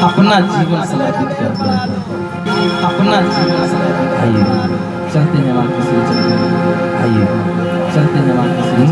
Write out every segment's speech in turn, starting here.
अपना जीवन समर्पित कर दिया, अपना जीवन समर्पित। आइए चलते हैं वहाँ किसी चलते, आइए चलते हैं वहाँ किसी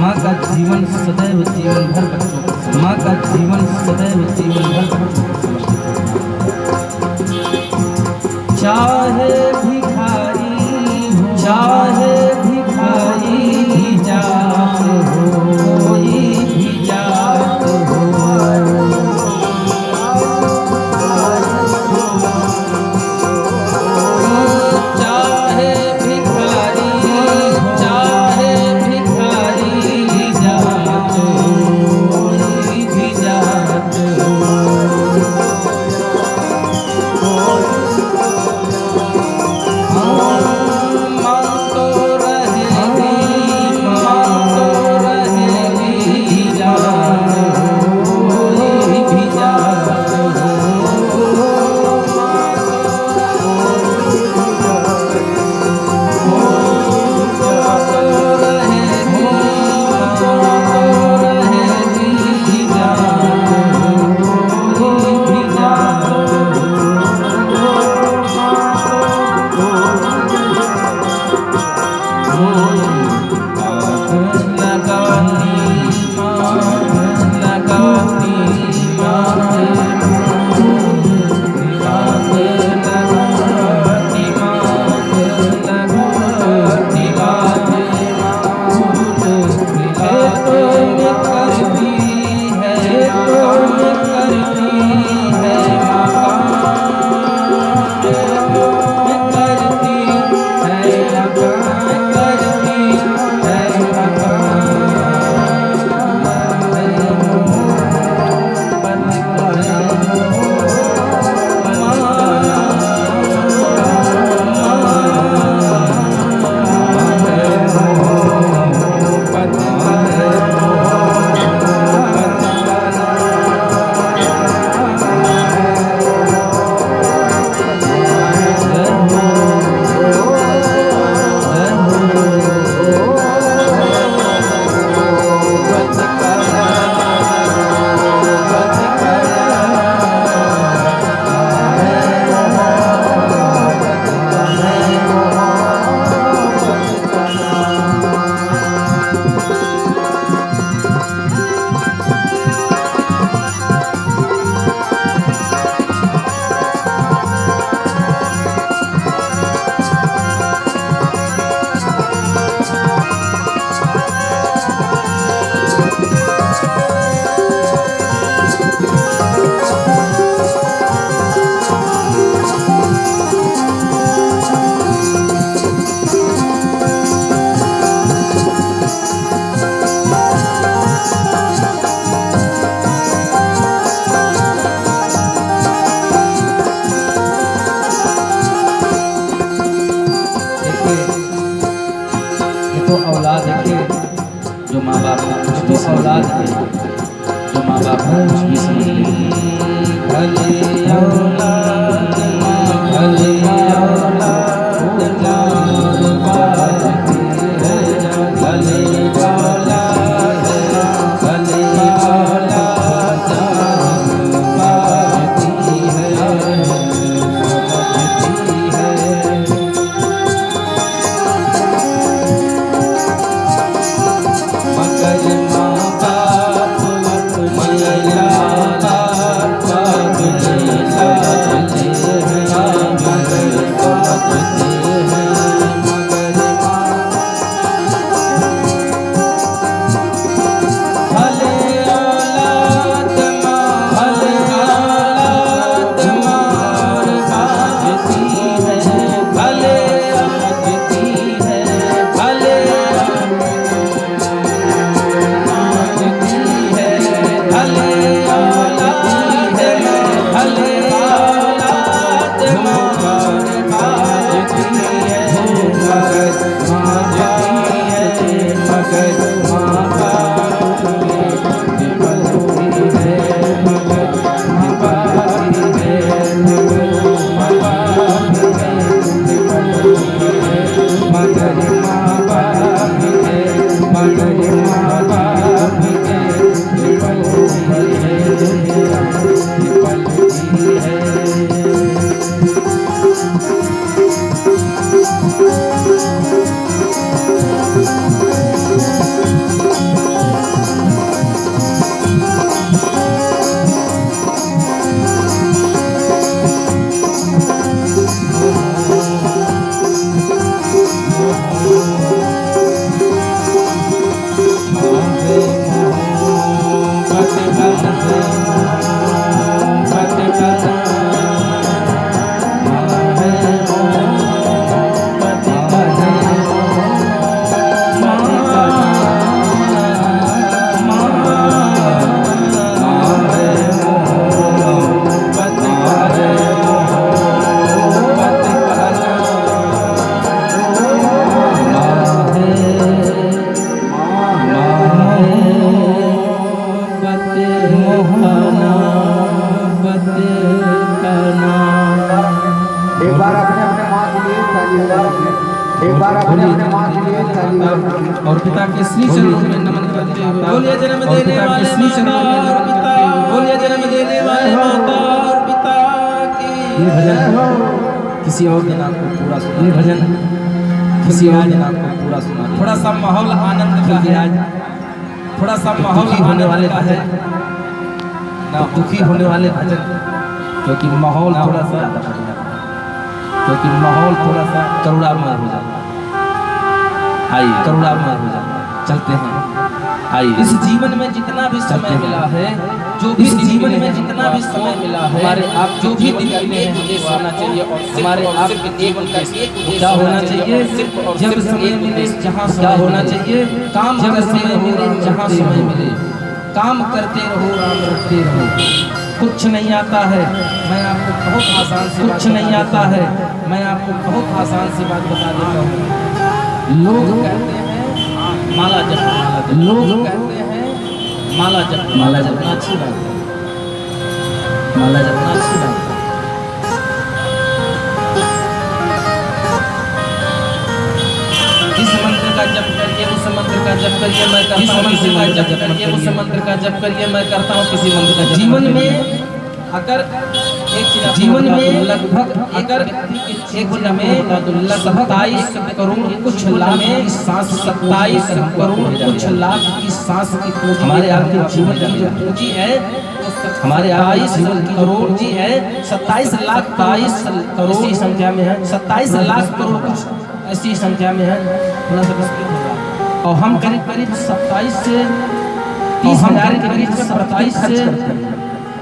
माँ का जीवन सदैव जीवन भर बच्चों को, माँ का जीवन सदैव जीवन भर बच्चों को समर्पित। चाहे भिखारी चाहे भिखारी जात हो भी जात हो, चाहे भिखारी चाहे भिखारी जात हो भी जात हो। एक बार अपने अपने माँ के लिए ताली और पिता के श्री चरणों में नमन करते हुए बोलिए जन्म देने वाले श्री चरणों में नमन करते हुए बोलिए जन्म देने वाले माता और पिता की। ये भजन किसी और दिन आपको पूरा सुना, ये भजन किसी और दिन आपको पूरा सुना। थोड़ा सा माहौल आनंद का है आज, थोड़ा सा माहौल होने वाले भजन ना दुखी होने वाले भजन, क्योंकि माहौल थोड़ा सा करुणामय हो जाता है। आइए करुणामय हो जाता है, चलते हैं। आइए इस जीवन में जितना भी समय मिला है, जो भी जीवन में जितना भी समय मिला है, हमारे आप जो भी दिन में उद्देश्य होना चाहिए और हमारे आप क्या होना चाहिए, जब समय मिले जहाँ क्या होना चाहिए, काम जब समय मिले जहाँ समय मिले, काम करते रहो राम रखते रहो। कुछ नहीं आता है, मैं आपको बहुत आसान से कुछ नहीं आता है, मैं आपको बहुत आसान सी बात बता देता हूँ। लोग कहते हैं माला जप, लोग कहते हैं माला जप, माला जपना अच्छी बात है, माला जपना अच्छी बात है। इस मंत्र का जप करिए, उस मंत्र का जप करिए, मैं करता हूँ किसी मंत्र का जप करिए, उस मंत्र का जप करिए, मैं करता हूँ किसी मंत्र का जप। जीवन में अगर जीवन में लगभग अगर एक दिन में लगभग 27 करोड़ कुछ लाख की सांस, 27 करोड़ कुछ लाख की सांस की पूंजी हमारे आपके जीवन की जो पूंजी है, हमारे 28 करोड़ जी है, 27 लाख 22 करोड़ इसी संख्या में है, 27 लाख करोड़ कुछ ऐसी संख्या में है, थोड़ा सा मुश्किल होगा। और हम करीब करीब 27 से 30,000 के बीच में 27 से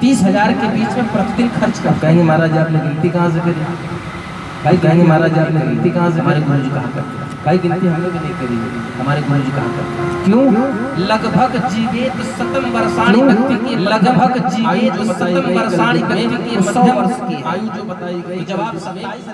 30,000 के बीच में प्रतिदिन खर्च कर। कहेंगे महाराज आपने गिनती कहाँ से करी? भाई कहेंगे महाराज आपने गिनती कहाँ से? हमारे गुरु जी कहाँ करते? भाई गिनती हमने भी नहीं करी, हमारे गुरु जी कहाँ करते? क्यों? लगभग जीवित शतम वर्षाणी व्यक्ति की, लगभग जीवित शतम वर्षाणी व्यक्ति की 100 वर्ष की आयु जो बताई गई, जब आप 27